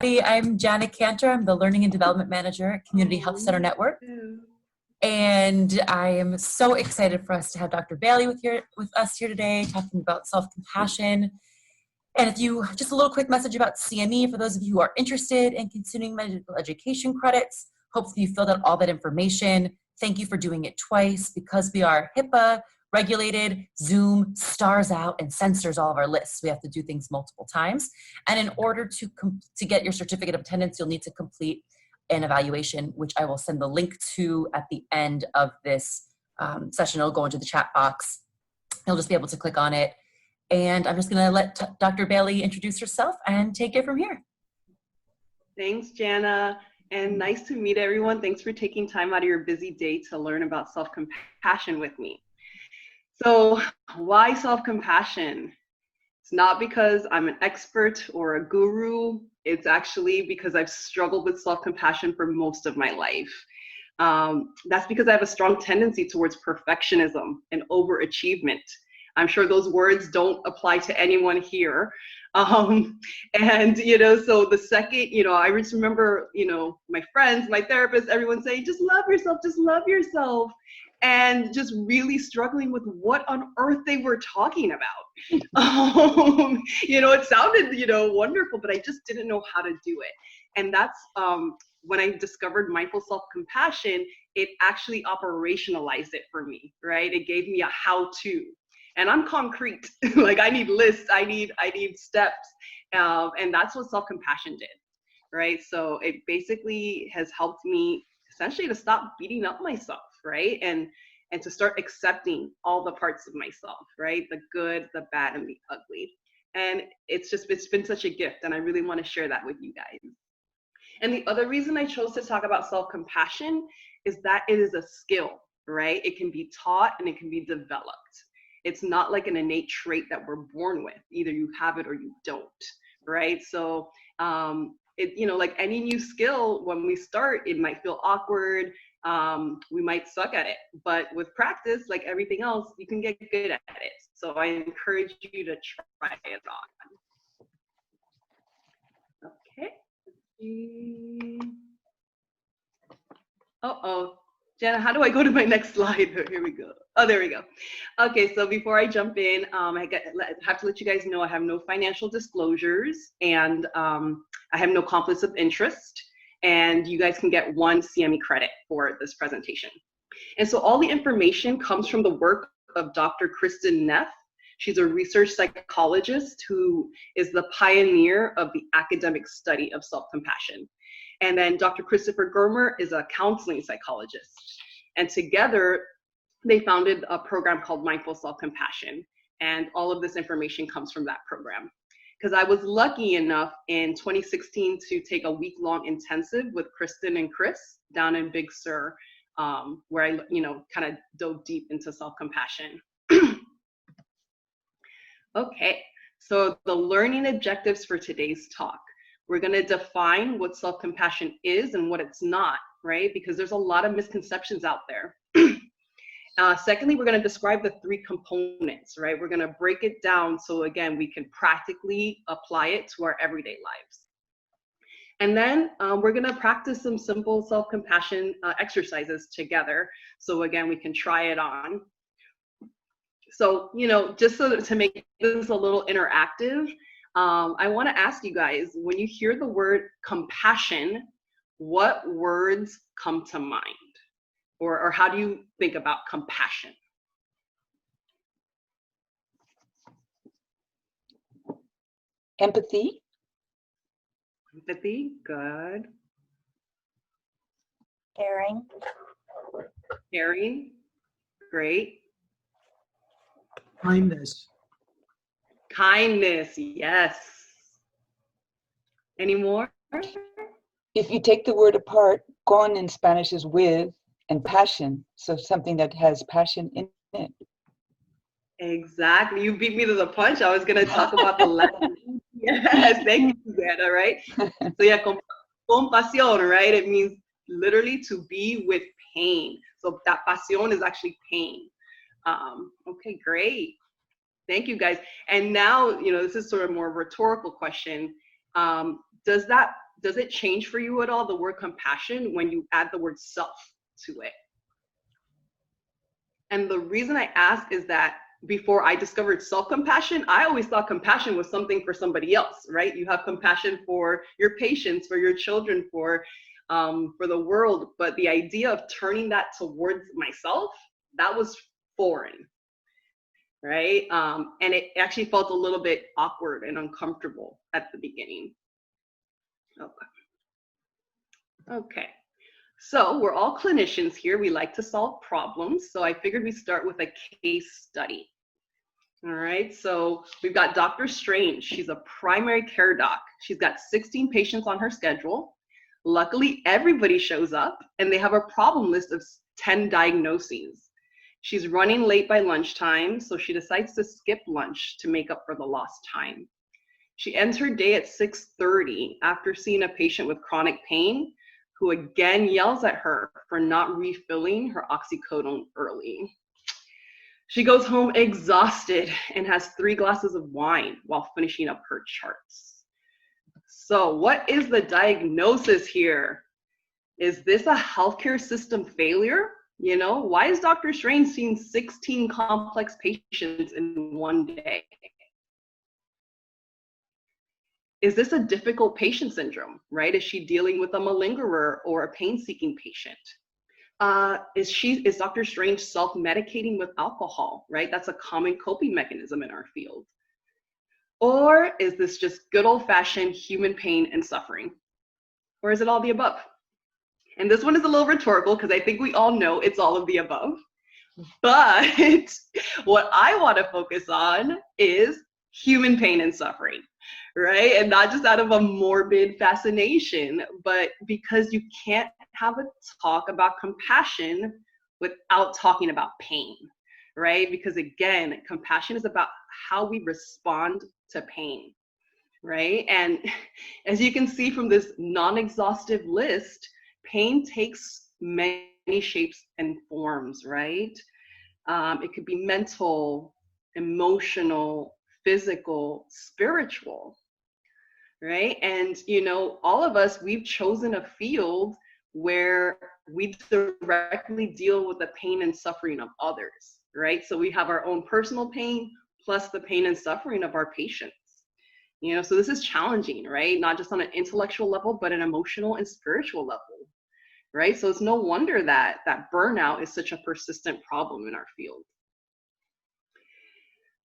I'm Janet Cantor. I'm the Learning and Development Manager at Community Health Center Network. And I am so excited for us to have Dr. Bailey with us here today, talking about self-compassion. And just a little quick message about CME for those of you who are interested in continuing medical education credits. Hopefully you filled out all that information. Thank you for doing it twice. Because we are HIPAA regulated, Zoom stars out and censors all of our lists. We have to do things multiple times. And in order to get your certificate of attendance, you'll need to complete an evaluation, which I will send the link to at the end of this session. It'll go into the chat box. You'll just be able to click on it. And I'm just gonna let Dr. Bailey introduce herself and take it from here. Thanks, Jana. And nice to meet everyone. Thanks for taking time out of your busy day to learn about self-compassion with me. So why self-compassion? It's not because I'm an expert or a guru. It's actually because I've struggled with self-compassion for most of my life. That's because I have a strong tendency towards perfectionism and overachievement. I'm sure those words don't apply to anyone here. So the second, I just remember, my friends, my therapist, everyone saying, just love yourself, just love yourself. And just really struggling with what on earth they were talking about. It sounded, wonderful, but I just didn't know how to do it. And that's when I discovered mindful self-compassion, it actually operationalized it for me, right? It gave me a how-to. And I'm concrete, like I need lists, I need steps. And that's what self-compassion did, right? So it basically has helped me essentially to stop beating up myself, right? And to start accepting all the parts of myself, right? The good, the bad, and the ugly. And it's been such a gift, and I really want to share that with you guys. And the other reason I chose to talk about self-compassion is that it is a skill, right? It can be taught and it can be developed. It's not like an innate trait that we're born with. Either you have it or you don't, right? So, like any new skill, when we start, it might feel awkward. We might suck at it, but with practice, like everything else, you can get good at it. So I encourage you to try it on. Okay. Jana, how do I go to my next slide? Here we go. Oh, there we go. Okay, so before I jump in, I have to let you guys know I have no financial disclosures, and I have no conflicts of interest, and you guys can get 1 CME credit for this presentation. And so all the information comes from the work of Dr. Kristen Neff. She's a research psychologist who is the pioneer of the academic study of self-compassion. And then Dr. Christopher Germer is a counseling psychologist. And together, they founded a program called Mindful Self-Compassion. And all of this information comes from that program. Because I was lucky enough in 2016 to take a week-long intensive with Kristen and Chris down in Big Sur, where I, kind of dove deep into self-compassion. Okay, so the learning objectives for today's talk. We're going to define what self-compassion is and what it's not, right? Because there's a lot of misconceptions out there. Secondly, we're going to describe the 3 components, right? We're going to break it down so, again, we can practically apply it to our everyday lives. And then we're going to practice some simple self-compassion exercises together. So, again, we can try it on. So, just to make this a little interactive, I want to ask you guys, when you hear the word compassion, what words come to mind? Or how do you think about compassion? Empathy. Empathy, good. Caring. Caring, great. Kindness. Kindness, yes. Any more? If you take the word apart, con in Spanish is with, and passion, so something that has passion in it. Exactly. You beat me to the punch. I was going to talk about the Latin. Yes, thank you, Susanna, right? So yeah, compasión, right? It means literally to be with pain. So that pasión is actually pain. Okay, great. Thank you, guys. And now, this is sort of more of a rhetorical question. Does that does it change for you at all, the word compassion, when you add the word self to it? And the reason I ask is that before I discovered self-compassion, I always thought compassion was something for somebody else, right? You have compassion for your patients, for your children, for the world. But the idea of turning that towards myself, that was foreign, right? And it actually felt a little bit awkward and uncomfortable at the beginning. Okay. So we're all clinicians here. We like to solve problems. So I figured we'd start with a case study. All right, so we've got Dr. Strange. She's a primary care doc. She's got 16 patients on her schedule. Luckily, everybody shows up and they have a problem list of 10 diagnoses. She's running late by lunchtime, so she decides to skip lunch to make up for the lost time. She ends her day at 6:30 after seeing a patient with chronic pain who again yells at her for not refilling her oxycodone early. She goes home exhausted and has 3 glasses of wine while finishing up her charts. So what is the diagnosis here? Is this a healthcare system failure? You know, why is Dr. Strange seeing 16 complex patients in one day? Is this a difficult patient syndrome, right? Is she dealing with a malingerer or a pain-seeking patient? Is Dr. Strange self-medicating with alcohol, right? That's a common coping mechanism in our field. Or is this just good old-fashioned human pain and suffering? Or is it all the above? And this one is a little rhetorical because I think we all know it's all of the above. But what I want to focus on is human pain and suffering, right? And not just out of a morbid fascination, but because you can't have a talk about compassion without talking about pain, right? Because again, compassion is about how we respond to pain, right? And as you can see from this non-exhaustive list, pain takes many shapes and forms, right? It could be mental, emotional, physical, spiritual, right? And, you know, all of us, we've chosen a field where we directly deal with the pain and suffering of others, right? So we have our own personal pain plus the pain and suffering of our patients. You know, so this is challenging, right? Not just on an intellectual level, but an emotional and spiritual level, right? So it's no wonder that burnout is such a persistent problem in our field.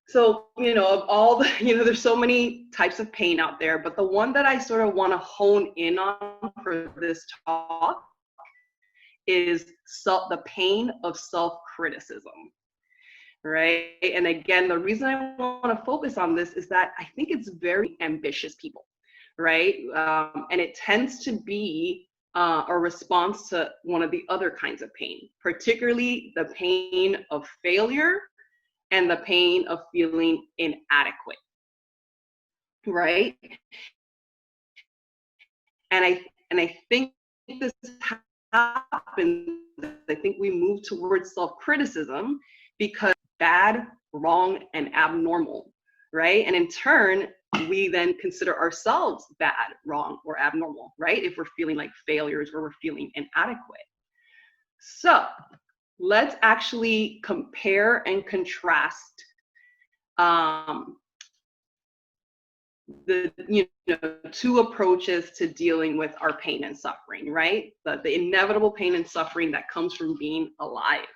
So, you know, of all the, you know, there's so many types of pain out there, but the one that I sort of want to hone in on for this talk is the pain of self-criticism, right? And again, the reason I want to focus on this is that I think it's very ambitious people, right? And it tends to be a response to one of the other kinds of pain, particularly the pain of failure and the pain of feeling inadequate, right? And I think this happens, I think we move towards self-criticism because bad, wrong, and abnormal, right? And in turn, we then consider ourselves bad, wrong, or abnormal, right? If we're feeling like failures or we're feeling inadequate. So let's actually compare and contrast the two approaches to dealing with our pain and suffering, right? The inevitable pain and suffering that comes from being alive.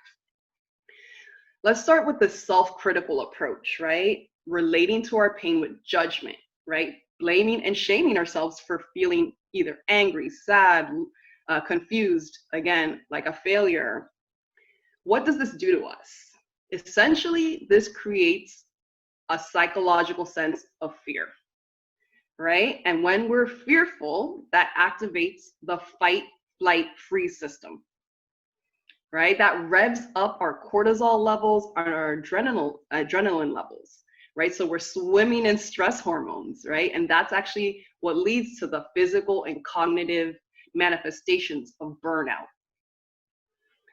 Let's start with the self-critical approach, right? Relating to our pain with judgment, right? Blaming and shaming ourselves for feeling either angry, sad, confused, again, like a failure. What does this do to us? Essentially, this creates a psychological sense of fear, right? And when we're fearful, that activates the fight, flight, freeze system, right? That revs up our cortisol levels and our adrenaline levels, right? So we're swimming in stress hormones, right? And that's actually what leads to the physical and cognitive manifestations of burnout.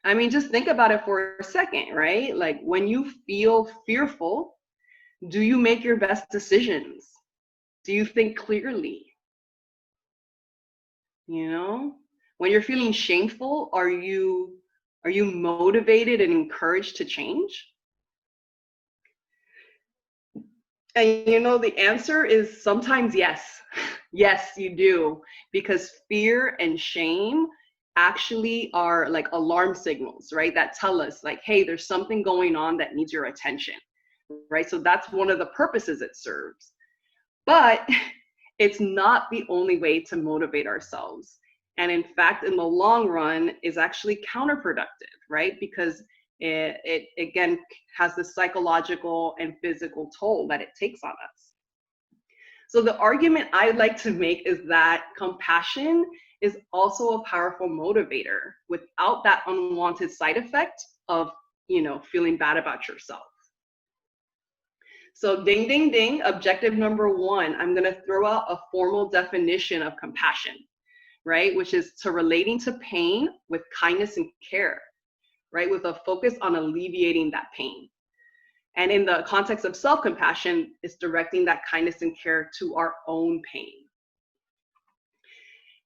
I mean, just think about it for a second, right? Like when you feel fearful, do you make your best decisions? Do you think clearly? You know, when you're feeling shameful, are you motivated and encouraged to change? And you know, the answer is sometimes yes. Yes, you do, because fear and shame actually are like alarm signals, right? That tell us like, hey, there's something going on that needs your attention, right? So that's one of the purposes it serves. But it's not the only way to motivate ourselves. And in fact, in the long run is actually counterproductive, right? Because it again has the psychological and physical toll that it takes on us. So the argument I like to make is that compassion is also a powerful motivator without that unwanted side effect of, you know, feeling bad about yourself. So ding, ding, ding, objective number 1, I'm gonna throw out a formal definition of compassion, right? Which is to relating to pain with kindness and care, right? With a focus on alleviating that pain. And in the context of self-compassion, it's directing that kindness and care to our own pain.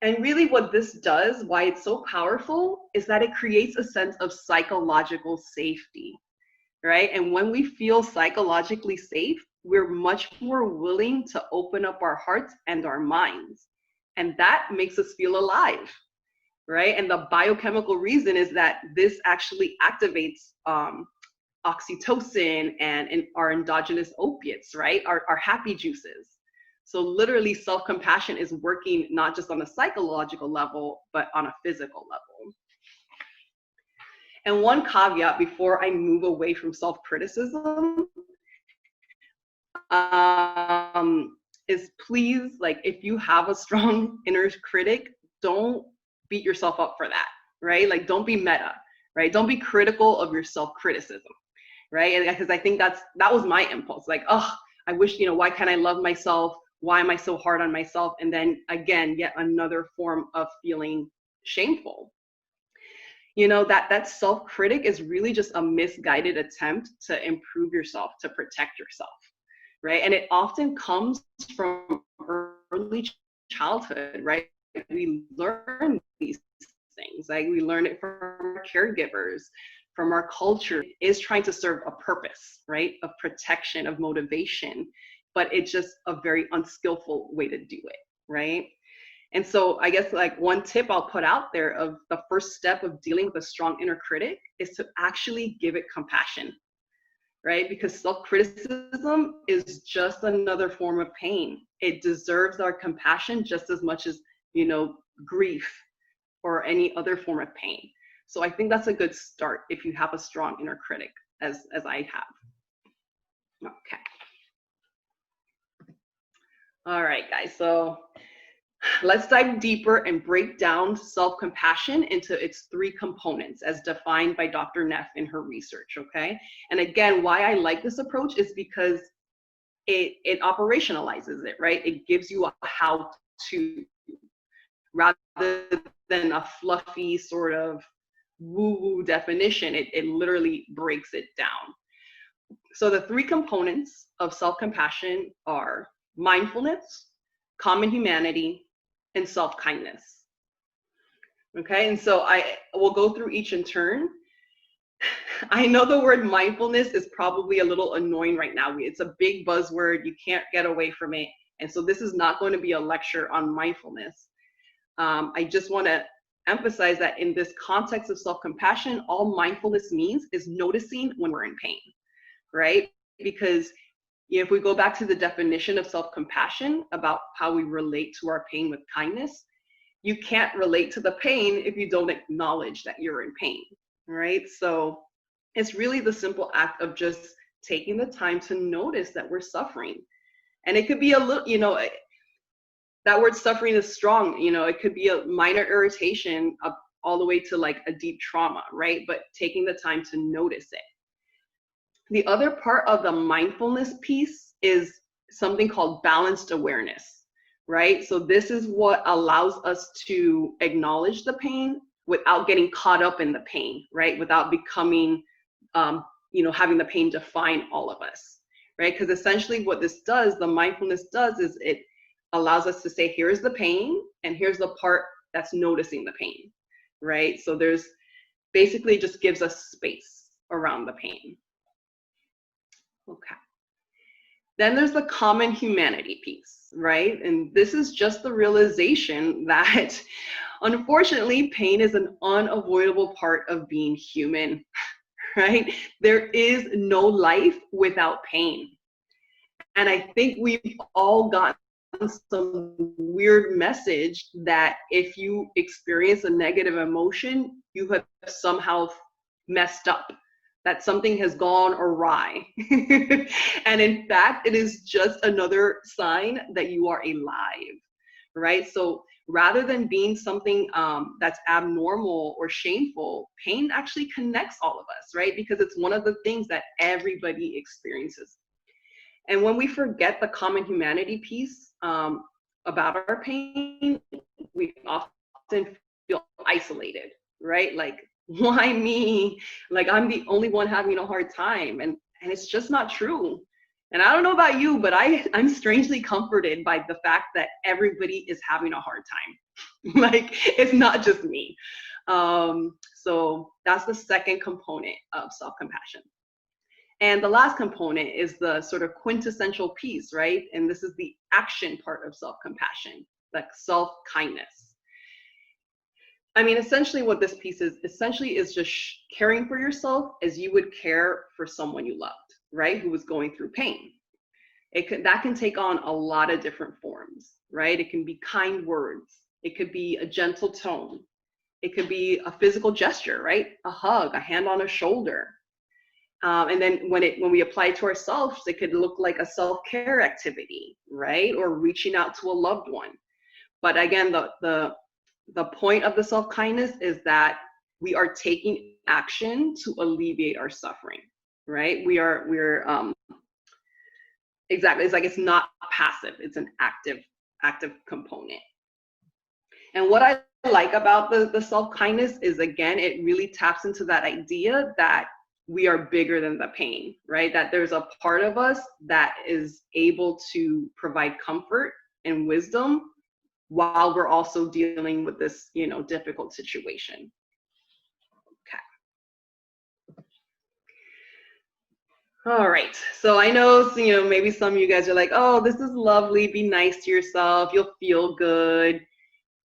And really what this does, why it's so powerful, is that it creates a sense of psychological safety, right? And when we feel psychologically safe, we're much more willing to open up our hearts and our minds. And that makes us feel alive, right? And the biochemical reason is that this actually activates oxytocin and our endogenous opiates, right? Our happy juices. So literally self-compassion is working not just on a psychological level, but on a physical level. And one caveat before I move away from self-criticism is please, like, if you have a strong inner critic, don't beat yourself up for that, right? Like, don't be meta, right? Don't be critical of your self-criticism, right? And because I think that was my impulse, like, oh, I wish, you know, why can't I love myself? Why am I so hard on myself? And then again, yet another form of feeling shameful. You know, that self-critic is really just a misguided attempt to improve yourself, to protect yourself, right? And it often comes from early childhood, right? We learn these things, like we learn it from our caregivers, from our culture. It is trying to serve a purpose, right? Of protection, of motivation, but it's just a very unskillful way to do it, right? And so I guess like one tip I'll put out there of the first step of dealing with a strong inner critic is to actually give it compassion, right? Because self-criticism is just another form of pain. It deserves our compassion just as much as, you know, grief or any other form of pain. So I think that's a good start if you have a strong inner critic, as I have. Okay. All right, guys. So let's dive deeper and break down self-compassion into its 3 components as defined by Dr. Neff in her research, okay? And again, why I like this approach is because it operationalizes it, right? It gives you a how-to rather than a fluffy sort of woo-woo definition. It literally breaks it down. So the 3 components of self-compassion are mindfulness, common humanity, and self-kindness. Okay, and so I will go through each in turn. I know the word mindfulness is probably a little annoying right now. It's a big buzzword. You can't get away from it. And so this is not going to be a lecture on mindfulness. I just want to emphasize that in this context of self-compassion, all mindfulness means is noticing when we're in pain, right? Because if we go back to the definition of self-compassion about how we relate to our pain with kindness, you can't relate to the pain if you don't acknowledge that you're in pain, right? So it's really the simple act of just taking the time to notice that we're suffering. And it could be a little, you know, that word suffering is strong, you know, it could be a minor irritation up all the way to like a deep trauma, right? But taking the time to notice it. The other part of the mindfulness piece is something called balanced awareness, right? So this is what allows us to acknowledge the pain without getting caught up in the pain, right? Without becoming, you know, having the pain define all of us, right? Because essentially what this does, the mindfulness does, is it allows us to say, here's the pain and here's the part that's noticing the pain, right? So there's basically just gives us space around the pain. Okay. Then there's the common humanity piece, right? And this is just the realization that unfortunately, pain is an unavoidable part of being human, right? There is no life without pain. And I think we've all gotten some weird message that if you experience a negative emotion, you have somehow messed up, that something has gone awry. And in fact, it is just another sign that you are alive, right? So rather than being something that's abnormal or shameful, pain actually connects all of us, right? Because it's one of the things that everybody experiences. And when we forget the common humanity piece about our pain, we often feel isolated, right? Like, why me? Like, I'm the only one having a hard time. And it's just not true. And I don't know about you, but I'm strangely comforted by the fact that everybody is having a hard time. Like, it's not just me. So that's the second component of self-compassion. And the last component is the sort of quintessential piece, right? And this is the action part of self-compassion, like self-kindness. I mean, essentially what this piece is just caring for yourself as you would care for someone you loved, right? Who was going through pain. That can take on a lot of different forms, right? It can be kind words. It could be a gentle tone. It could be a physical gesture, right? A hug, a hand on a shoulder. And then when we apply it to ourselves, it could look like a self-care activity, right? Or reaching out to a loved one. But again, the point of the self-kindness is that we are taking action to alleviate our suffering, right? We're exactly, it's like it's not passive, it's an active component. And what I like about the self-kindness is, again, it really taps into that idea that we are bigger than the pain, right? That there's a part of us that is able to provide comfort and wisdom while we're also dealing with this, difficult situation. Okay. All right. So I know, maybe some of you guys are like, oh, this is lovely. Be nice to yourself. You'll feel good.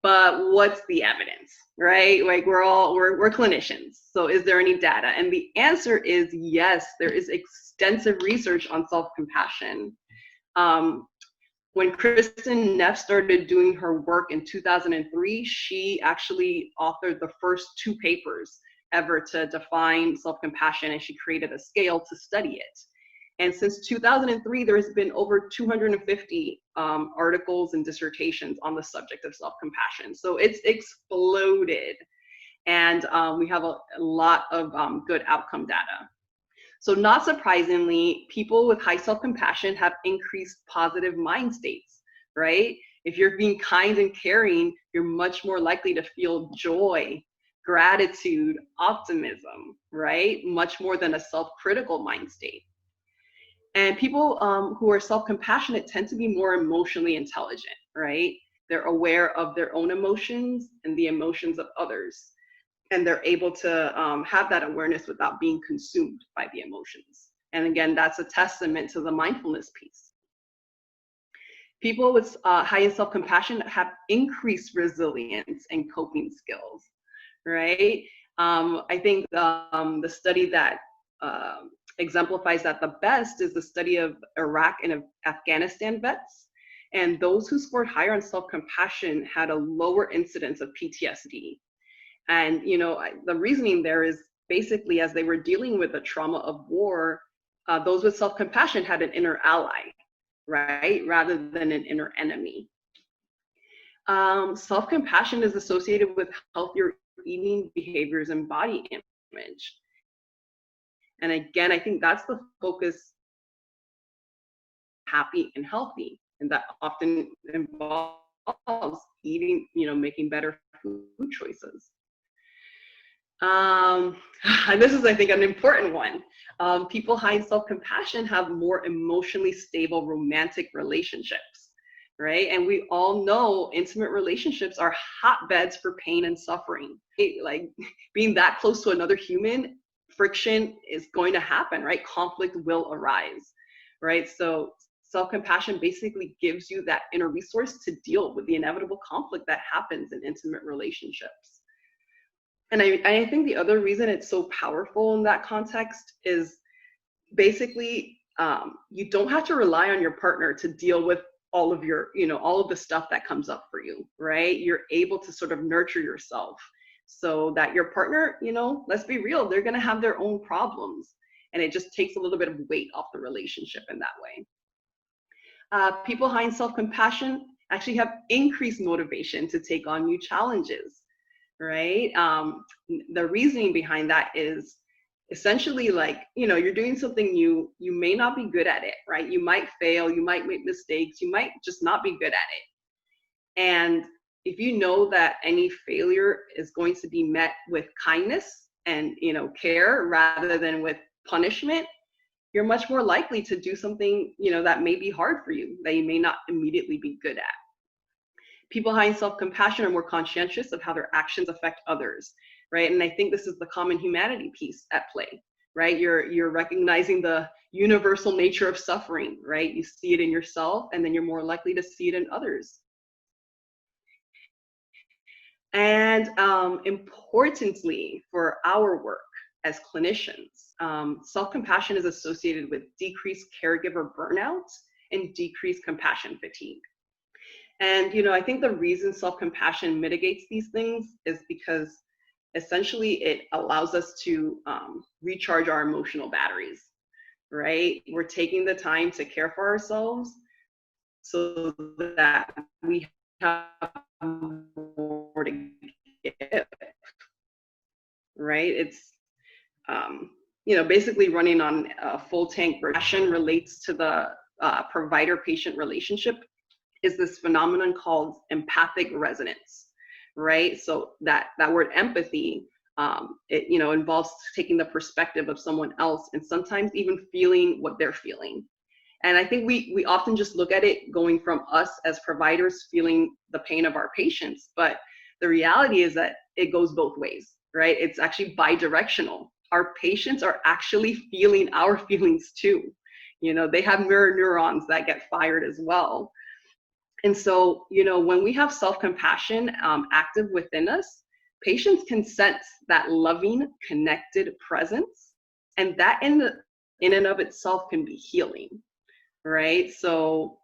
But what's the evidence, right? Like we're clinicians. So is there any data? And the answer is yes, there is extensive research on self-compassion. When Kristen Neff started doing her work in 2003, she actually authored the first 2 papers ever to define self-compassion, and she created a scale to study it. And since 2003, there's been over 250 articles and dissertations on the subject of self-compassion. So it's exploded, and we have a lot of good outcome data. So not surprisingly, people with high self-compassion have increased positive mind states, right? If you're being kind and caring, you're much more likely to feel joy, gratitude, optimism, right? Much more than a self-critical mind state. And people who are self-compassionate tend to be more emotionally intelligent, right? They're aware of their own emotions and the emotions of others. And they're able to have that awareness without being consumed by the emotions. And again, that's a testament to the mindfulness piece. People with high in self-compassion have increased resilience and coping skills, right? I think the study that exemplifies that the best is the study of Iraq and Afghanistan vets. And those who scored higher on self-compassion had a lower incidence of PTSD. And, the reasoning there is basically as they were dealing with the trauma of war, those with self-compassion had an inner ally, right? Rather than an inner enemy. Self-compassion is associated with healthier eating behaviors and body image. And again, I think that's the focus, happy and healthy. And that often involves eating, making better food choices. And this is, I think, an important one. People high in self-compassion have more emotionally stable romantic relationships, right? And we all know intimate relationships are hotbeds for pain and suffering. Like being that close to another human, friction is going to happen, right? Conflict will arise, right? So self-compassion basically gives you that inner resource to deal with the inevitable conflict that happens in intimate relationships. And I think the other reason it's so powerful in that context is basically you don't have to rely on your partner to deal with all of your, all of the stuff that comes up for you, right? You're able to sort of nurture yourself so that your partner, let's be real, they're going to have their own problems. And it just takes a little bit of weight off the relationship in that way. People behind self-compassion actually have increased motivation to take on new challenges, right? The reasoning behind that is essentially like, you're doing something new, you may not be good at it, right? You might fail, you might make mistakes, you might just not be good at it. And if you know that any failure is going to be met with kindness and, care rather than with punishment, you're much more likely to do something, that may be hard for you, that you may not immediately be good at. People behind self-compassion are more conscientious of how their actions affect others, right? And I think this is the common humanity piece at play, right? You're recognizing the universal nature of suffering, right? You see it in yourself, and then you're more likely to see it in others. And importantly, for our work as clinicians, self-compassion is associated with decreased caregiver burnout and decreased compassion fatigue. And, I think the reason self-compassion mitigates these things is because essentially it allows us to recharge our emotional batteries, right? We're taking the time to care for ourselves so that we have more to give, right? It's, basically running on a full tank. Compassion relates to the provider-patient relationship is this phenomenon called empathic resonance, right? So that word empathy, it involves taking the perspective of someone else and sometimes even feeling what they're feeling. And I think we often just look at it going from us as providers feeling the pain of our patients, but the reality is that it goes both ways, right? It's actually bi-directional. Our patients are actually feeling our feelings too. They have mirror neurons that get fired as well. And so, when we have self-compassion active within us, patients can sense that loving, connected presence, and that in and of itself can be healing, right? So,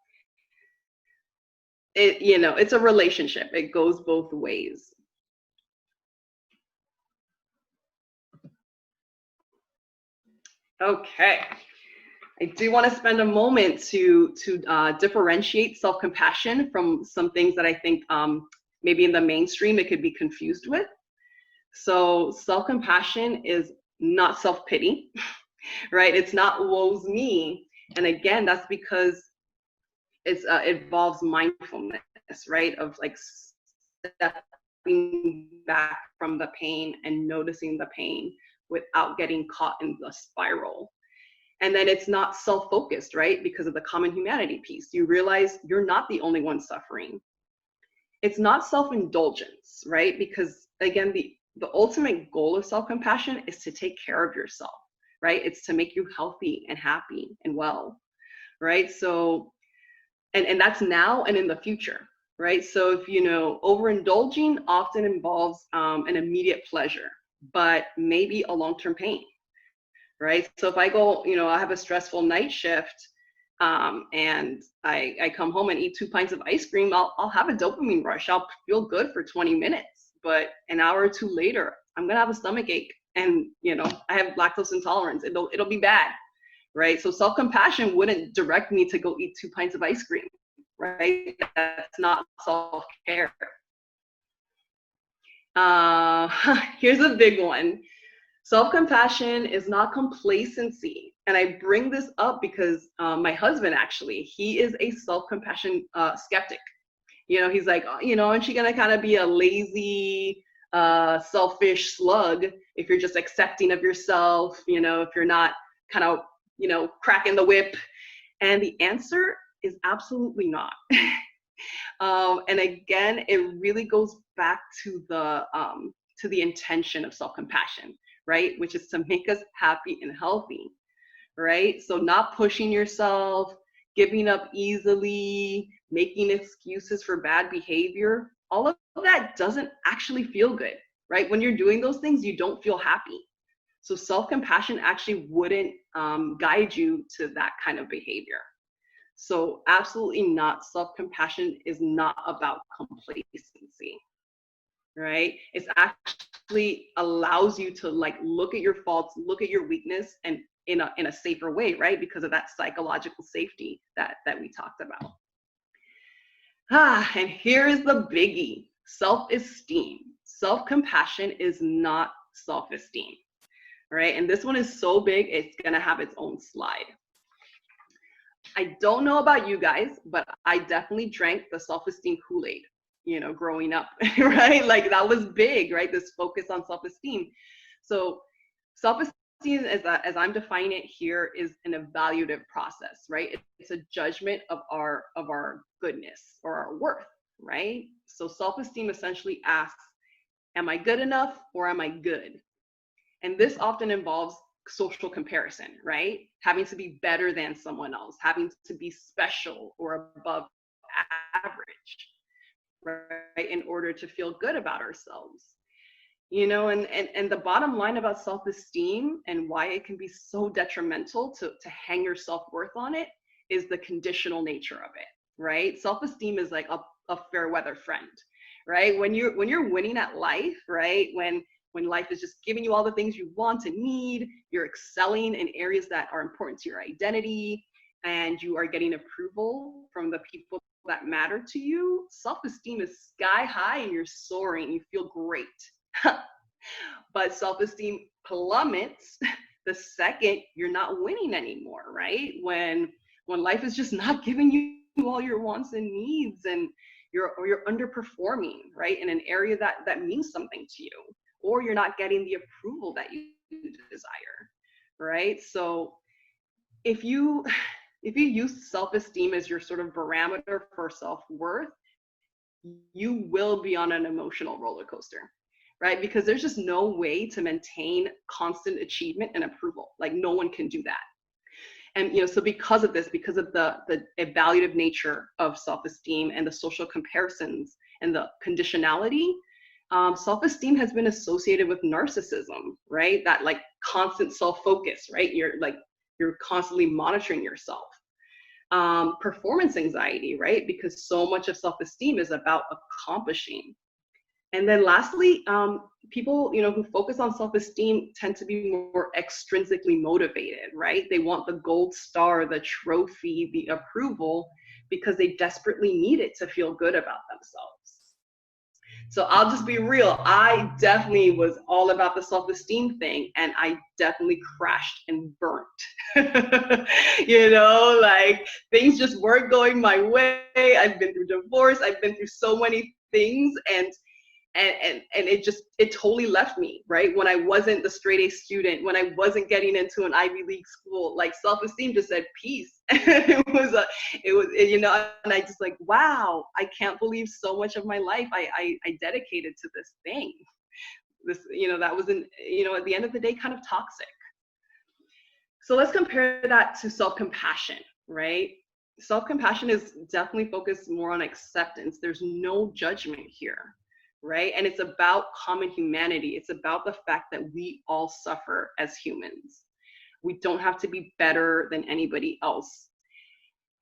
it's a relationship. It goes both ways. Okay. I do want to spend a moment to differentiate self-compassion from some things that I think maybe in the mainstream it could be confused with. So self-compassion is not self-pity, right? It's not woe's me. And again, that's because it involves mindfulness, right? Of like stepping back from the pain and noticing the pain without getting caught in the spiral. And then it's not self-focused, right? Because of the common humanity piece. You realize you're not the only one suffering. It's not self-indulgence, right? Because again, the ultimate goal of self-compassion is to take care of yourself, right? It's to make you healthy and happy and well, right? So, and that's now and in the future, right? So if, overindulging often involves an immediate pleasure, but maybe a long-term pain. Right. So if I go, I have a stressful night shift and I come home and eat 2 pints of ice cream, I'll have a dopamine rush. I'll feel good for 20 minutes, but an hour or two later, I'm going to have a stomach ache and, I have lactose intolerance. It'll be bad. Right. So self-compassion wouldn't direct me to go eat 2 pints of ice cream. Right. That's not self-care. Here's a big one. Self-compassion is not complacency. And I bring this up because my husband, actually, he is a self-compassion skeptic. He's like, aren't you going to kind of be a lazy, selfish slug if you're just accepting of yourself, if you're not kind of, cracking the whip? And the answer is absolutely not. And again, it really goes back to the intention of self-compassion, right? Which is to make us happy and healthy, right? So not pushing yourself, giving up easily, making excuses for bad behavior, all of that doesn't actually feel good, right? When you're doing those things, you don't feel happy. So self-compassion actually wouldn't guide you to that kind of behavior. So absolutely not. Self-compassion is not about complacency, right? It's actually allows you to like look at your faults, look at your weakness, and in a safer way, right? Because of that psychological safety that we talked about. And here is the biggie: self-esteem. Self-compassion is not self-esteem, right? And this one is so big, it's gonna have its own slide. I don't know about you guys, but I definitely drank the self-esteem Kool-Aid, growing up, right? Like that was big, right? This focus on self-esteem. So self-esteem, as I'm defining it here, is an evaluative process, right? It's a judgment of our goodness or our worth, right? So self-esteem essentially asks, am I good enough or am I good? And this often involves social comparison, right? Having to be better than someone else, having to be special or above average, right? In order to feel good about ourselves. And the bottom line about self-esteem and why it can be so detrimental to hang your self-worth on it is the conditional nature of it, right? Self-esteem is like a fair weather friend, right? When you're winning at life, right? When life is just giving you all the things you want and need, you're excelling in areas that are important to your identity, and you are getting approval from the people that matter to you, self-esteem is sky high and you're soaring, you feel great. But self-esteem plummets the second you're not winning anymore, right? When life is just not giving you all your wants and needs, and you're underperforming, right? In an area that means something to you, or you're not getting the approval that you desire, right? So if you use self-esteem as your sort of barometer for self-worth, you will be on an emotional roller coaster, right? Because there's just no way to maintain constant achievement and approval. Like no one can do that. And so because of this, because of the evaluative nature of self-esteem and the social comparisons and the conditionality, self-esteem has been associated with narcissism, right? That like constant self-focus, right? You're constantly monitoring yourself. Performance anxiety, right? Because so much of self-esteem is about accomplishing. And then lastly, people, who focus on self-esteem tend to be more extrinsically motivated, right? They want the gold star, the trophy, the approval, because they desperately need it to feel good about themselves. So I'll just be real. I definitely was all about the self-esteem thing, and I definitely crashed and burnt. Like things just weren't going my way. I've been through divorce. I've been through so many things, and it totally left me, right? When I wasn't the straight A student, when I wasn't getting into an Ivy League school, like self-esteem just said peace. it was, and I just like, wow, I can't believe so much of my life I dedicated to this thing. This, that was at the end of the day, kind of toxic. So let's compare that to self-compassion, right? Self-compassion is definitely focused more on acceptance. There's no judgment here, right? And it's about common humanity. It's about the fact that we all suffer as humans. We don't have to be better than anybody else.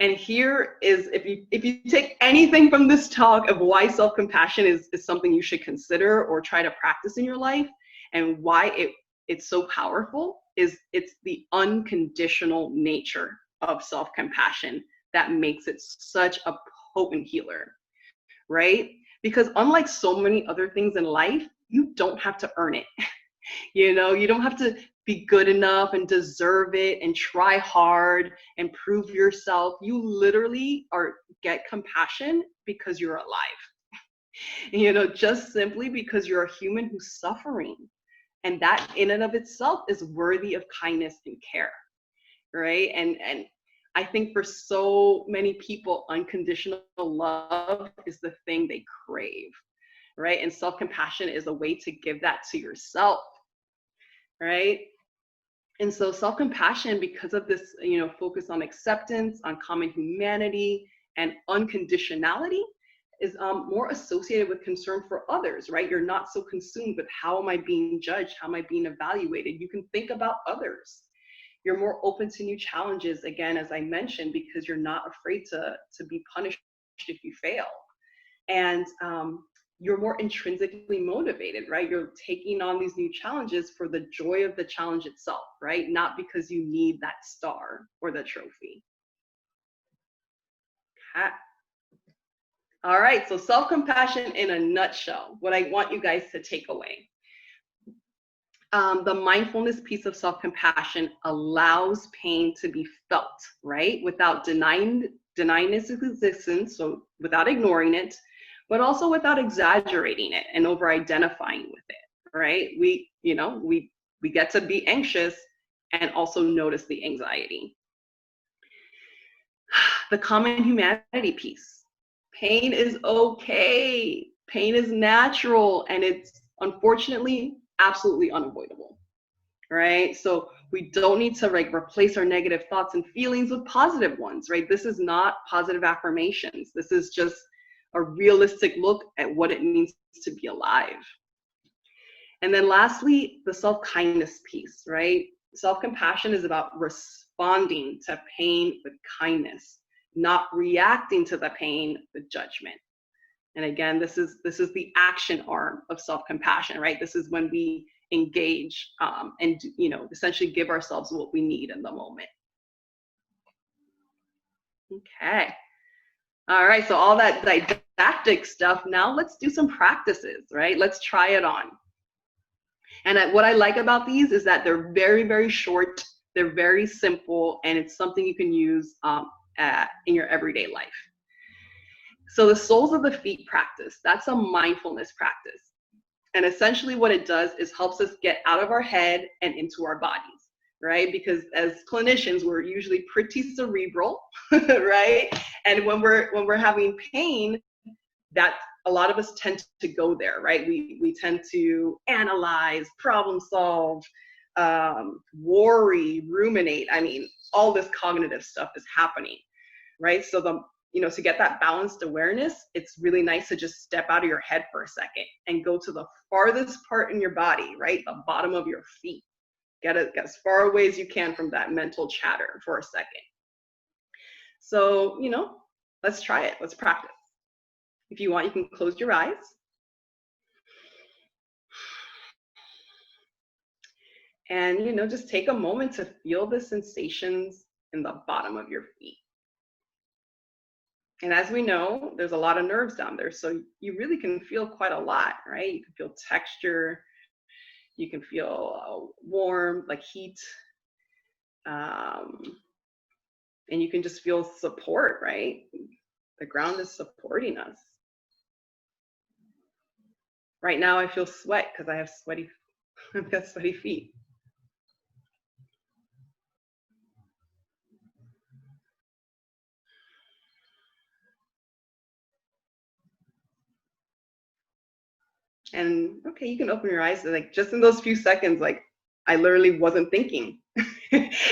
And here is, if you take anything from this talk of why self-compassion is something you should consider or try to practice in your life, and why it's so powerful, is it's the unconditional nature of self-compassion that makes it such a potent healer, right? Because unlike so many other things in life, you don't have to earn it. You don't have to be good enough and deserve it and try hard and prove yourself. You literally get compassion because you're alive. Just simply because you're a human who's suffering. And that in and of itself is worthy of kindness and care, right? And I think for so many people, unconditional love is the thing they crave, right? And self-compassion is a way to give that to yourself, right? And so self-compassion, because of this, focus on acceptance, on common humanity, and unconditionality, is more associated with concern for others, right? You're not so consumed with how am I being judged? How am I being evaluated? You can think about others. You're more open to new challenges, again, as I mentioned, because you're not afraid to be punished if you fail. And you're more intrinsically motivated, right? You're taking on these new challenges for the joy of the challenge itself, right? Not because you need that star or the trophy. Okay. All right, so self-compassion in a nutshell, what I want you guys to take away. The mindfulness piece of self-compassion allows pain to be felt, right? Without denying its existence, so without ignoring it, but also without exaggerating it and over-identifying with it, right? We get to be anxious and also notice the anxiety. The common humanity piece. Pain is okay. Pain is natural, and it's unfortunately absolutely unavoidable, right? So we don't need to replace our negative thoughts and feelings with positive ones, right? This is not positive affirmations. This is just a realistic look at what it means to be alive. And then lastly, the self-kindness piece, right? Self-compassion is about responding to pain with kindness, not reacting to the pain with judgment. And again, this is the action arm of self-compassion, right? This is when we engage and essentially give ourselves what we need in the moment. Okay. All right, so all that didactic stuff, now let's do some practices, right? Let's try it on. And what I like about these is that they're very, very short, they're very simple, and it's something you can use in your everyday life. So the soles of the feet practice, that's a mindfulness practice. And essentially what it does is helps us get out of our head and into our bodies, right? Because as clinicians, we're usually pretty cerebral, right? And when we're having pain, that a lot of us tend to go there, right? We tend to analyze, problem solve, worry, ruminate. I mean, all this cognitive stuff is happening, right? So to get that balanced awareness, it's really nice to just step out of your head for a second and go to the farthest part in your body, right? The bottom of your feet. Get as far away as you can from that mental chatter for a second. So, let's try it. Let's practice. If you want, you can close your eyes. And, just take a moment to feel the sensations in the bottom of your feet. And as we know, there's a lot of nerves down there, so you really can feel quite a lot, right? You can feel texture, you can feel warm, like heat, and you can just feel support, right? The ground is supporting us. Right now I feel sweat because I've got sweaty feet. And okay, you can open your eyes, like just in those few seconds, like I literally wasn't thinking.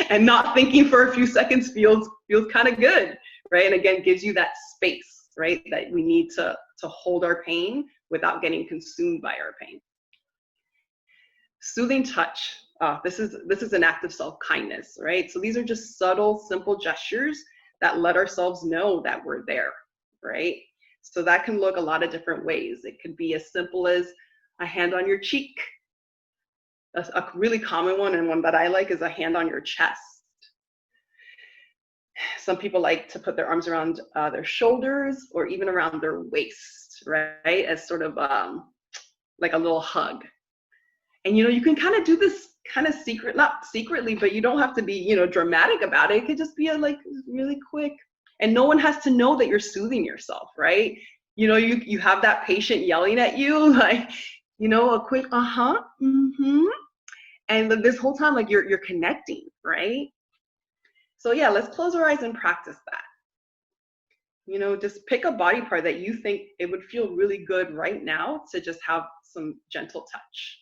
And not thinking for a few seconds feels kind of good, right? And again, gives you that space, right? That we need to hold our pain without getting consumed by our pain. Soothing touch. This is an act of self-kindness, right? So these are just subtle, simple gestures that let ourselves know that we're there, right? So that can look a lot of different ways. It could be as simple as a hand on your cheek. A really common one, and one that I like, is a hand on your chest. Some people like to put their arms around their shoulders or even around their waist, right? As sort of like a little hug. And you can kind of do this kind of not secretly, but you don't have to be dramatic about it. It could just be like really quick. And no one has to know that you're soothing yourself, right? You have that patient yelling at you, like, a quick mm-hmm. And this whole time, like you're connecting, right? So yeah, let's close our eyes and practice that. You know, just pick a body part that you think it would feel really good right now to just have some gentle touch.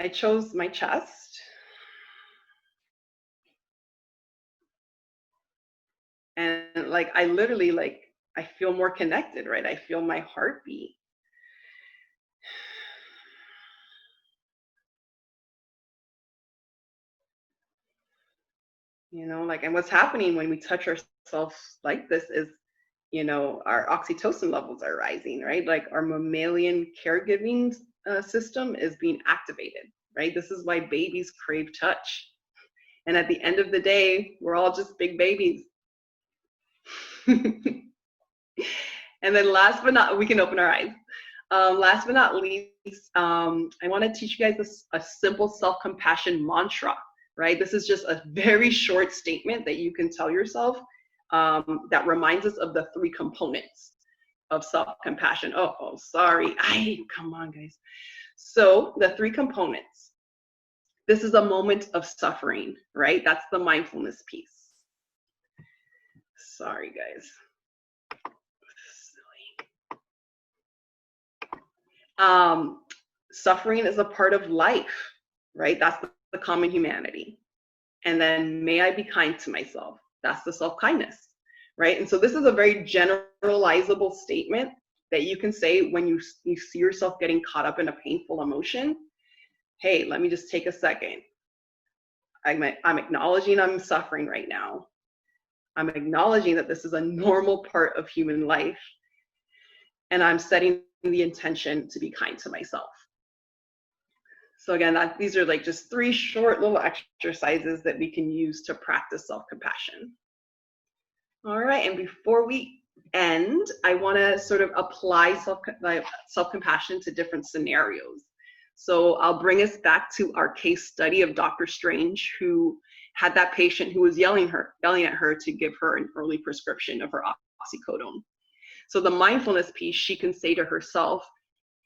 I chose my chest. And like, I literally, like, I feel more connected, right? I feel my heartbeat. You know, like, and what's happening when we touch ourselves like this is, you know, our oxytocin levels are rising, right? Like our mammalian caregiving system is being activated, right? This is why babies crave touch. And at the end of the day, we're all just big babies. And then last but not, we can open our eyes. Last but not least, I want to teach you guys a simple self-compassion mantra, right? This is just a very short statement that you can tell yourself that reminds us of the 3 components of self-compassion. Oh, sorry. Come on, guys. So the 3 components. This is a moment of suffering, right? That's the mindfulness piece. Sorry, guys. Suffering is a part of life, right? That's the common humanity. And then may I be kind to myself. That's the self-kindness, right? And so this is a very generalizable statement that you can say when you see yourself getting caught up in a painful emotion. Hey, let me just take a second. I'm acknowledging I'm suffering right now. I'm acknowledging that this is a normal part of human life. And I'm setting the intention to be kind to myself. So again, these are like just 3 short little exercises that we can use to practice self-compassion. All right, and before we end, I want to sort of apply self-compassion to different scenarios. So I'll bring us back to our case study of Dr. Strange, who had that patient who was yelling at her to give her an early prescription of her oxycodone. So the mindfulness piece, she can say to herself,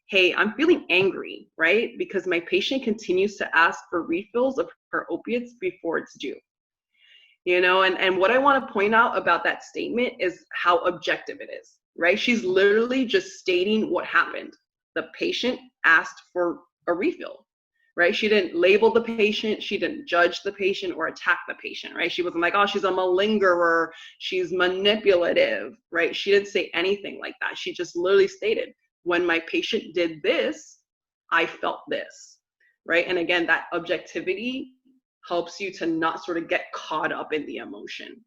hey, I'm feeling angry, right? Because my patient continues to ask for refills of her opiates before it's due. You know, and what I want to point out about that statement is how objective it is, right? She's literally just stating what happened. The patient asked for a refill, right? She didn't label the patient. She didn't judge the patient or attack the patient, right? She wasn't like, oh, she's a malingerer, she's manipulative, right? She didn't say anything like that. She just literally stated, when my patient did this, I felt this, right? And again, that objectivity helps you to not sort of get caught up in the emotion.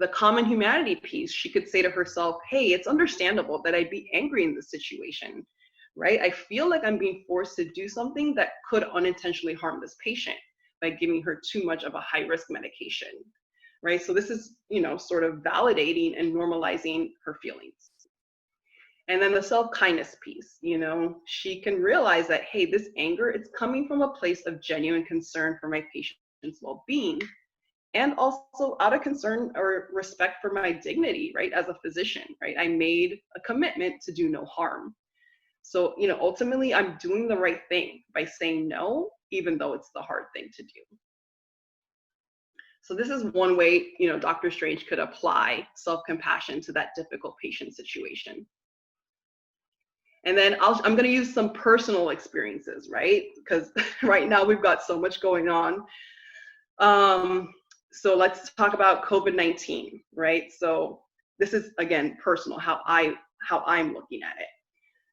The common humanity piece, she could say to herself, hey, it's understandable that I'd be angry in this situation, right? I feel like I'm being forced to do something that could unintentionally harm this patient by giving her too much of a high-risk medication, right? So this is, you know, sort of validating and normalizing her feelings. And then the self-kindness piece, you know, she can realize that, hey, this anger, it's coming from a place of genuine concern for my patient's well-being, and also out of concern or respect for my dignity, right, as a physician, right? I made a commitment to do no harm. So, you know, ultimately, I'm doing the right thing by saying no, even though it's the hard thing to do. So this is one way, you know, Dr. Strange could apply self-compassion to that difficult patient situation. And then I'm going to use some personal experiences, right? Because right now we've got so much going on. So let's talk about COVID-19, right? So this is, again, personal, how I'm looking at it.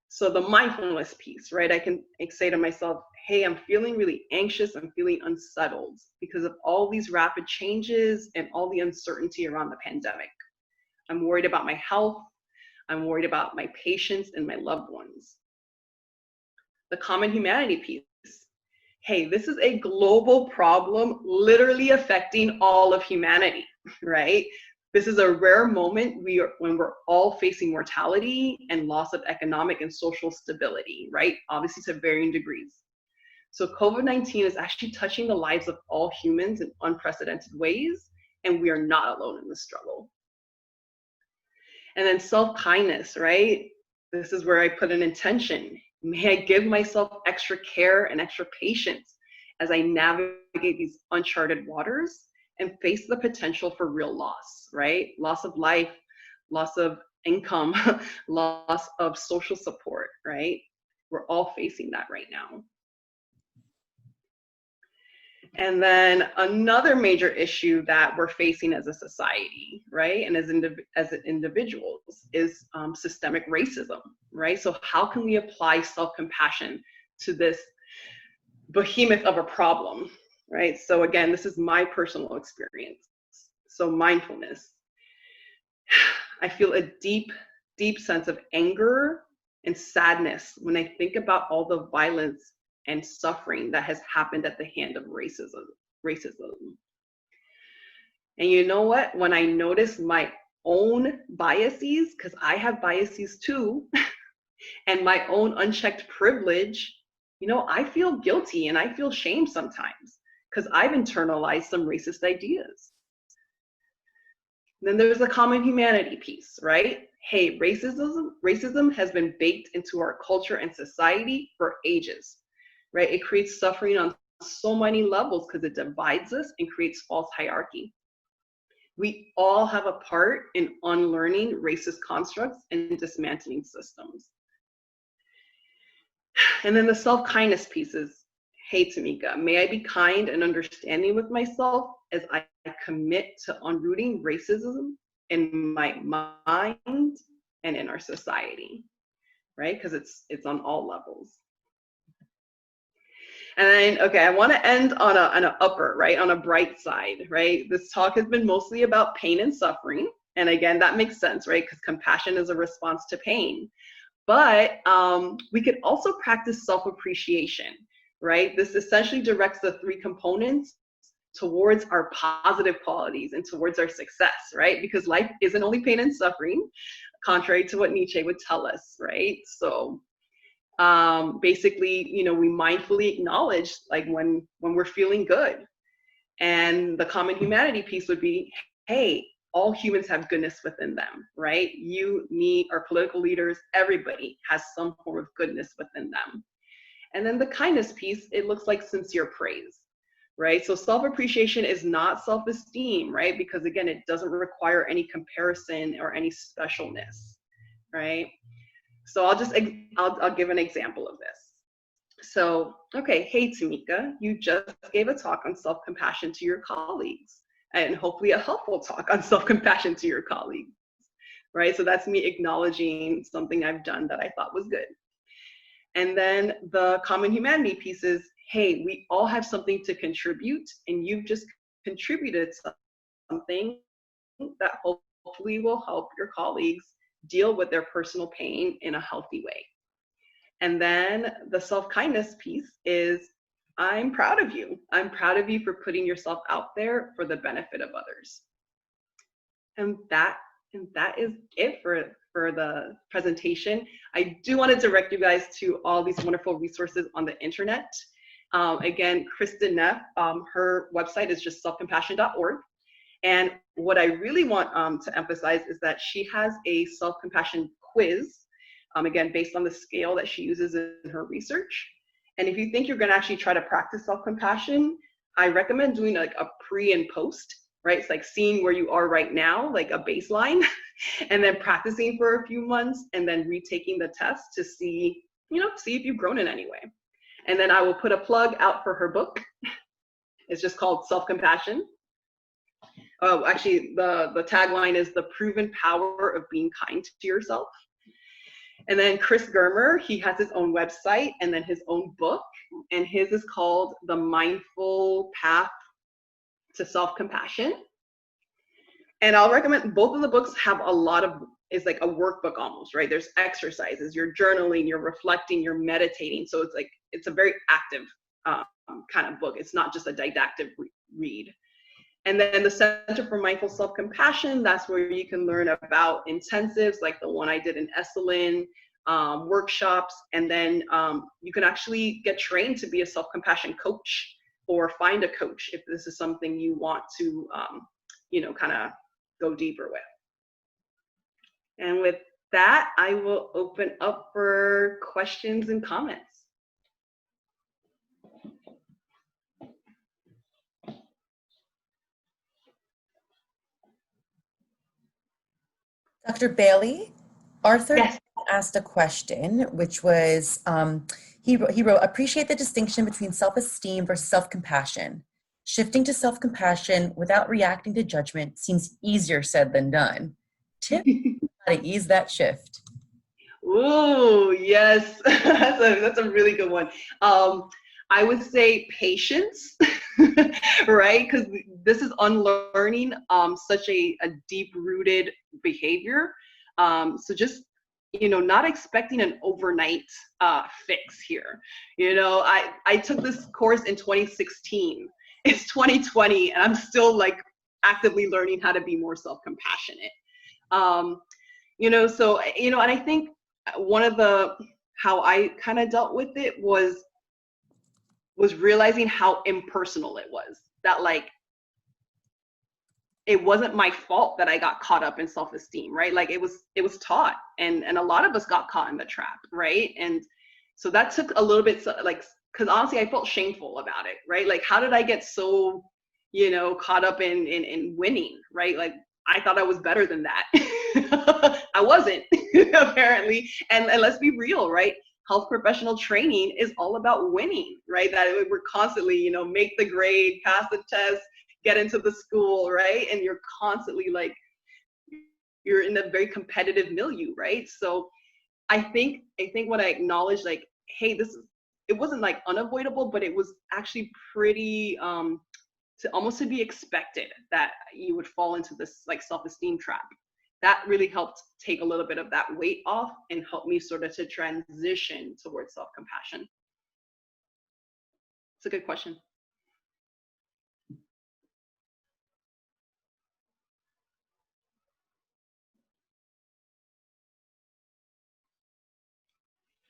So the mindfulness piece, right? I can say to myself, hey, I'm feeling really anxious. I'm feeling unsettled because of all these rapid changes and all the uncertainty around the pandemic. I'm worried about my health. I'm worried about my patients and my loved ones. The common humanity piece. Hey, this is a global problem literally affecting all of humanity, right? This is a rare moment when we're all facing mortality and loss of economic and social stability, right? Obviously to varying degrees. So COVID-19 is actually touching the lives of all humans in unprecedented ways, and we are not alone in this struggle. And then self-kindness, right? This is where I put an intention. May I give myself extra care and extra patience as I navigate these uncharted waters and face the potential for real loss, right? Loss of life, loss of income, loss of social support, right? We're all facing that right now. And then another major issue that we're facing as a society, right, and as individuals is systemic racism, right? So how can we apply self-compassion to this behemoth of a problem, right? So again, this is my personal experience. So mindfulness. I feel a deep, deep sense of anger and sadness when I think about all the violence and suffering that has happened at the hand of racism. And you know what? When I notice my own biases, because I have biases too, and my own unchecked privilege, you know, I feel guilty and I feel shame sometimes because I've internalized some racist ideas. Then there's the common humanity piece, right? Hey, racism has been baked into our culture and society for ages, right? It creates suffering on so many levels because it divides us and creates false hierarchy. We all have a part in unlearning racist constructs and dismantling systems. And then the self-kindness pieces. Hey, Tamika, may I be kind and understanding with myself as I commit to unrooting racism in my mind and in our society, right? Because it's on all levels. And then, okay, I want to end on an upper, right? On a bright side, right? This talk has been mostly about pain and suffering. And again, that makes sense, right? Because compassion is a response to pain. But we could also practice self-appreciation, right? This essentially directs the three components towards our positive qualities and towards our success, right? Because life isn't only pain and suffering, contrary to what Nietzsche would tell us, right? So basically, you know, we mindfully acknowledge like when we're feeling good. And the common humanity piece would be, hey, all humans have goodness within them, right? You, me, our political leaders, everybody has some form of goodness within them. And then the kindness piece, it looks like sincere praise, right? So self-appreciation is not self-esteem, right? Because again, it doesn't require any comparison or any specialness, right? So I'll give an example of this. So, okay, hey Tamika, you just gave a talk on self-compassion to your colleagues, and hopefully a helpful talk on self-compassion to your colleagues, right? So that's me acknowledging something I've done that I thought was good. And then the common humanity piece is, hey, we all have something to contribute, and you've just contributed something that hopefully will help your colleagues deal with their personal pain in a healthy way. And then the self-kindness piece is, I'm proud of you. I'm proud of you for putting yourself out there for the benefit of others. And that is it for the presentation. I do want to direct you guys to all these wonderful resources on the internet. Again, Kristen Neff, her website is just selfcompassion.org. And what I really want to emphasize is that she has a self-compassion quiz, again, based on the scale that she uses in her research. And if you think you're going to actually try to practice self-compassion, I recommend doing like a pre and post, right? It's like seeing where you are right now, like a baseline, and then practicing for a few months and then retaking the test to see, see if you've grown in any way. And then I will put a plug out for her book. It's just called Self-Compassion. Oh, actually, the tagline is The Proven Power of Being Kind to Yourself. And then Chris Germer, he has his own website and then his own book, and his is called The Mindful Path to Self-Compassion. And I'll recommend, both of the books have a lot of, it's like a workbook almost, right? There's exercises, you're journaling, you're reflecting, you're meditating. So it's like, it's a very active kind of book. It's not just a didactic read. And then the Center for Mindful Self-Compassion, that's where you can learn about intensives like the one I did in Esalen, workshops, and then you can actually get trained to be a self-compassion coach or find a coach if this is something you want to, kind of go deeper with. And with that, I will open up for questions and comments. Dr. Bailey, Arthur Yes. asked a question, which was, he wrote, appreciate the distinction between self-esteem versus self-compassion. Shifting to self-compassion without reacting to judgment seems easier said than done. Tip how to ease that shift. Ooh, yes, that's a really good one. I would say patience, right? Because this is unlearning such a deep-rooted behavior. So just, not expecting an overnight fix here. I took this course in 2016. It's 2020, and I'm still like actively learning how to be more self-compassionate. And I think one of how I kind of dealt with it was realizing how impersonal it was. That like, it wasn't my fault that I got caught up in self-esteem, right? Like it was taught, and a lot of us got caught in the trap, right? And so that took a little bit, like, because honestly, I felt shameful about it, right? Like, how did I get so, caught up in winning, right? Like, I thought I was better than that. I wasn't, apparently. And let's be real, right? Health professional training is all about winning, right? That we're constantly, make the grade, pass the test, get into the school, right? And you're constantly like, you're in a very competitive milieu, right? So I think when I acknowledged, like, hey, it wasn't like unavoidable, but it was actually pretty, almost to be expected that you would fall into this like self-esteem trap. That really helped take a little bit of that weight off and help me sort of to transition towards self-compassion. It's a good question.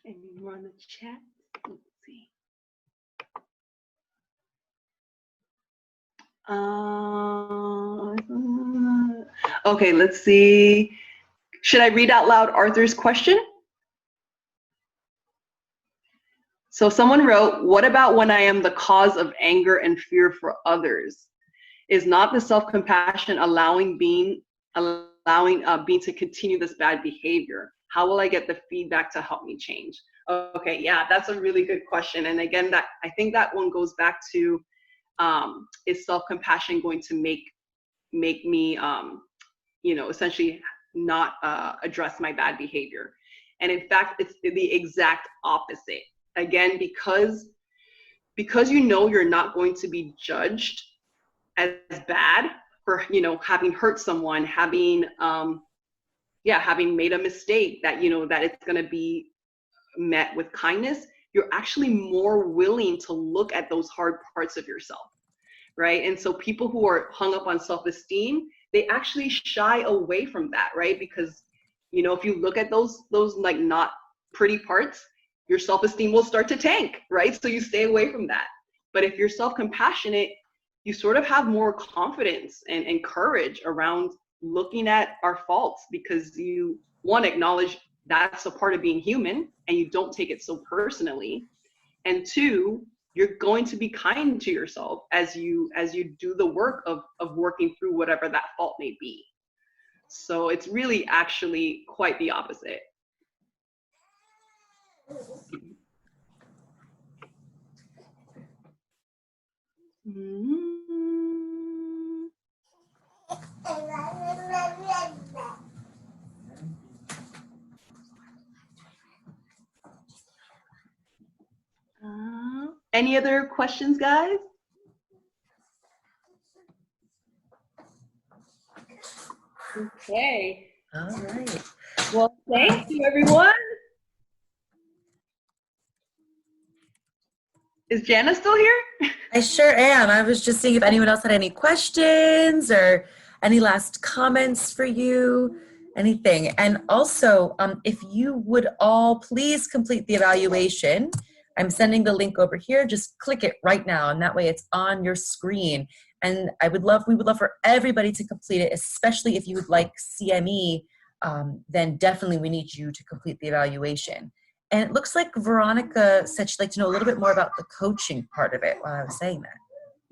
Any more on the chat? Let's see. Okay, let's see. Should I read out loud Arthur's question? So someone wrote, what about when I am the cause of anger and fear for others? Is not the self-compassion allowing being to continue this bad behavior? How will I get the feedback to help me change? Okay, yeah, that's a really good question. And again, I think that one goes back to, is self-compassion going to make me, essentially not address my bad behavior? And in fact, it's the exact opposite. Again, because you're not going to be judged as bad for, having hurt someone, having made a mistake, that, that it's going to be met with kindness, you're actually more willing to look at those hard parts of yourself, right? And so people who are hung up on self-esteem, they actually shy away from that, right? Because, if you look at those like not pretty parts, your self-esteem will start to tank, right? So you stay away from that. But if you're self-compassionate, you sort of have more confidence and courage around looking at our faults, because you, one, acknowledge that's a part of being human and you don't take it so personally. And two, you're going to be kind to yourself as you do the work of working through whatever that fault may be. So it's really actually quite the opposite. Any other questions, guys? Okay. All right. Well, thank you, everyone. Is Jana still here? I sure am. I was just seeing if anyone else had any questions or any last comments for you, anything. And also, if you would all please complete the evaluation. I'm sending the link over here. Just click it right now, and that way it's on your screen. And we would love for everybody to complete it, especially if you would like CME then definitely we need you to complete the evaluation. And it looks like Veronica said she'd like to know a little bit more about the coaching part of it while I was saying that.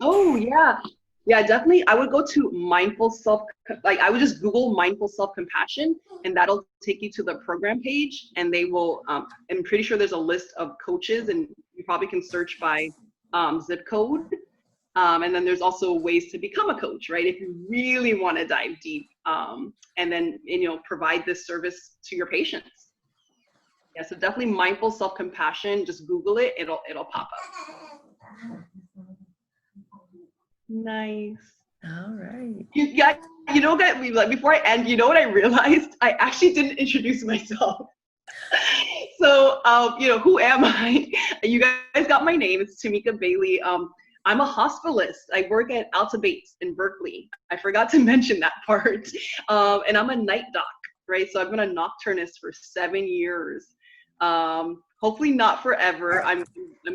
Oh, yeah. Yeah, definitely. I would go to I would just Google mindful self-compassion, and that'll take you to the program page, and they will, I'm pretty sure there's a list of coaches, and you probably can search by zip code. And then there's also ways to become a coach, right? If you really want to dive deep, and then, provide this service to your patients. Yeah, so definitely mindful self-compassion. Just Google it; it'll pop up. Nice. All right. Yeah, before I end, you know what I realized? I actually didn't introduce myself. So, who am I? You guys got my name. It's Tamika Bailey. I'm a hospitalist. I work at Alta Bates in Berkeley. I forgot to mention that part. And I'm a night doc, right? So I've been a nocturnist for 7 years. Hopefully not forever. I'm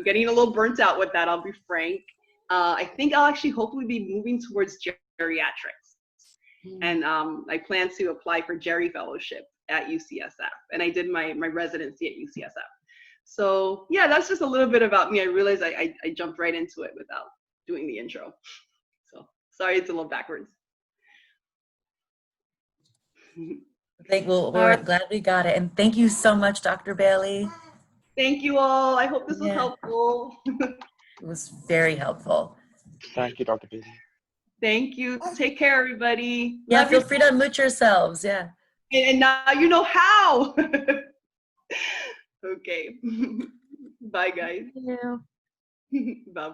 getting a little burnt out with that, I'll be frank. I think I'll actually hopefully be moving towards geriatrics. And I plan to apply for Geri Fellowship at UCSF. And I did my residency at UCSF. So yeah, that's just a little bit about me. I realized I jumped right into it without doing the intro. So sorry, it's a little backwards. We're glad we got it. And thank you so much, Dr. Bailey. Thank you all. I hope this was helpful. It was very helpful. Thank you, Dr. Bailey. Thank you. Take care, everybody. Yeah, Love feel free to unmute yourselves. Yeah. And now you know how. Okay. Bye, guys. Thank you. Bye.